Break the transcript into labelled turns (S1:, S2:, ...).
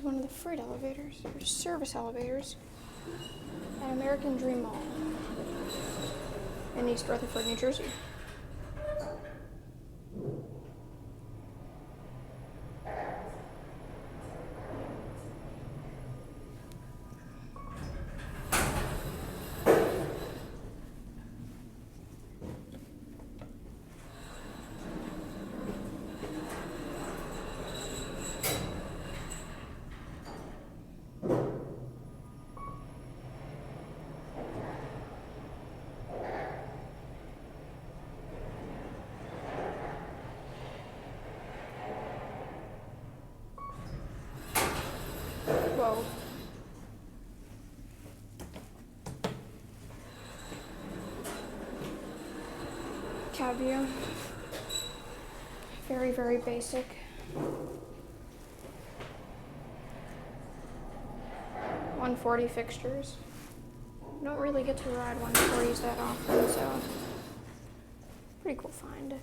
S1: is one of the freight elevators, or service elevators, at American Dream Mall in East Rutherford, New Jersey. Whoa. Cab view. Very, very basic. 140 fixtures. Don't really get to ride 140s that often, so pretty cool find.